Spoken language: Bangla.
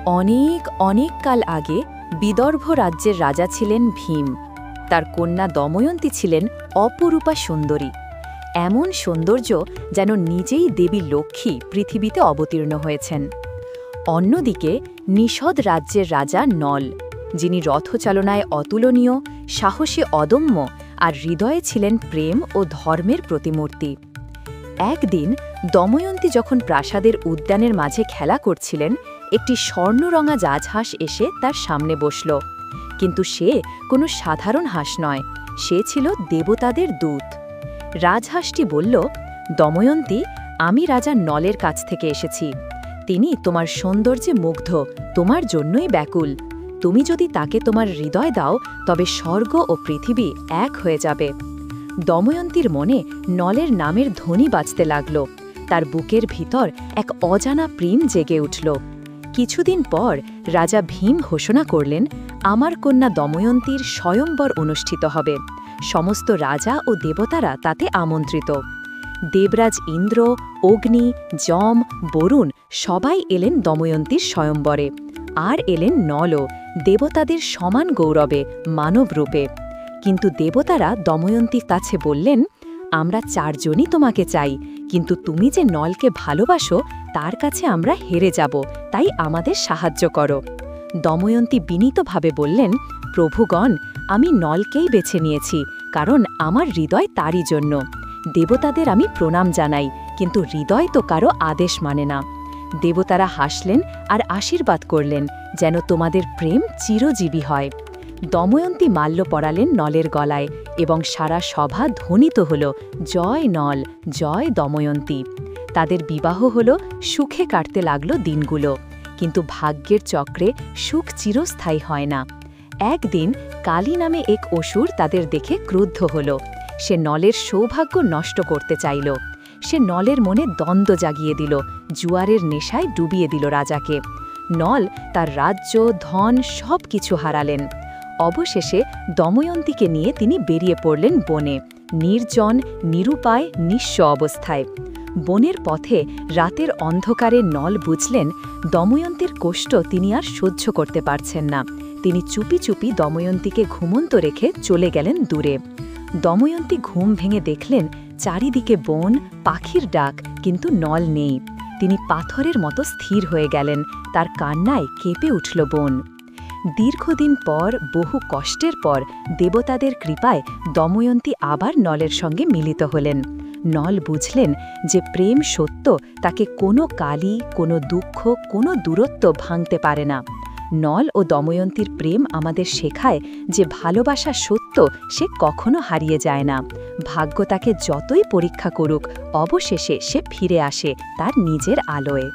অনেক অনেক কাল আগে বিদর্ভ রাজ্যের রাজা ছিলেন ভীম। তার কন্যা দময়ন্তী ছিলেন অপরূপা সুন্দরী, এমন সৌন্দর্য যেন নিজেই দেবী লক্ষ্মী পৃথিবীতে অবতীর্ণ হয়েছেন। অন্যদিকে নিষদ রাজ্যের রাজা নল, যিনি রথচালনায় অতুলনীয়, সাহসে অদম্য আর হৃদয়ে ছিলেন প্রেম ও ধর্মের প্রতিমূর্তি। একদিন দময়ন্তী যখন প্রাসাদের উদ্যানের মাঝে খেলা করছিলেন, একটি স্বর্ণরঙা রাজহাঁস এসে তার সামনে বসল। কিন্তু সে কোনো সাধারণ হাঁস নয়, সে ছিল দেবতাদের দূত। রাজহাঁসটি বলল, দময়ন্তী, আমি রাজা নলের কাছ থেকে এসেছি। তিনি তোমার সৌন্দর্যে মুগ্ধ, তোমার জন্যই ব্যাকুল। তুমি যদি তাকে তোমার হৃদয় দাও, তবে স্বর্গ ও পৃথিবী এক হয়ে যাবে। দময়ন্তীর মনে নলের নামের ধ্বনি বাজতে লাগল। তার বুকের ভিতর এক অজানা প্রেম জেগে উঠল। কিছুদিন পর রাজা ভীম ঘোষণা করলেন, আমার কন্যা দময়ন্তীর স্বয়ম্বর অনুষ্ঠিত হবে। সমস্ত রাজা ও দেবতারা তাতে আমন্ত্রিত। দেবরাজ ইন্দ্র, অগ্নি, যম, বরুণ সবাই এলেন দময়ন্তীর স্বয়ম্বরে। আর এলেন নলও, দেবতাদের সমান গৌরবে, মানব রূপে। কিন্তু দেবতারা দময়ন্তীর কাছে বললেন, আমরা চারজনই তোমাকে চাই, কিন্তু তুমি যে নলকে ভালোবাসো তার কাছে আমরা হেরে যাব, তাই আমাদের সাহায্য করো। দময়ন্তী বিনীতভাবে বললেন, প্রভুগণ, আমি নলকেই বেছে নিয়েছি, কারণ আমার হৃদয় তারই জন্য। দেবতাদের আমি প্রণাম জানাই, কিন্তু হৃদয় তো কারো আদেশ মানে না। দেবতারা হাসলেন আর আশীর্বাদ করলেন, যেন তোমাদের প্রেম চিরজীবী হয়। দময়ন্তী মাল্য পরালেন নলের গলায় এবং সারা সভা ধ্বনিত হল, জয় নল, জয় দময়ন্তী। তাদের বিবাহ হল, সুখে কাটতে লাগল দিনগুলো। কিন্তু ভাগ্যের চক্রে সুখ চিরস্থায়ী হয় না। একদিন কালী নামে এক অসুর তাদের দেখে ক্রুদ্ধ হল। সে নলের সৌভাগ্য নষ্ট করতে চাইল। সে নলের মনে দ্বন্দ্ব জাগিয়ে দিল, জুয়ারের নেশায় ডুবিয়ে দিল রাজাকে। নল তার রাজ্য, ধন সব কিছু হারালেন। অবশেষে দময়ন্তীকে নিয়ে তিনি বেরিয়ে পড়লেন বনে, নির্জন, নিরুপায়, নিঃস্ব অবস্থায়। বনের পথে রাতের অন্ধকারে নল বুঝলেন, দময়ন্তীর কষ্ট তিনি আর সহ্য করতে পারছেন না। তিনি চুপি চুপি দময়ন্তীকে ঘুমন্ত রেখে চলে গেলেন দূরে। দময়ন্তী ঘুম ভেঙে দেখলেন, চারিদিকে বন, পাখির ডাক, কিন্তু নল নেই। তিনি পাথরের মতো স্থির হয়ে গেলেন, তার কান্নায় কেঁপে উঠল বন। দীর্ঘদিন পর, বহু কষ্টের পর, দেবতাদের কৃপায় দময়ন্তী আবার নলের সঙ্গে মিলিত হলেন। নল বুঝলেন যে প্রেম সত্য, তাকে কোনো কালি, কোনো দুঃখ, কোনো দূরত্ব ভাঙতে পারে না। নল ও দময়ন্তীর প্রেম আমাদের শেখায় যে ভালোবাসা সত্য, সে কখনো হারিয়ে যায় না। ভাগ্য তাকে যতই পরীক্ষা করুক, অবশেষে সে ফিরে আসে তার নিজের আলোয়।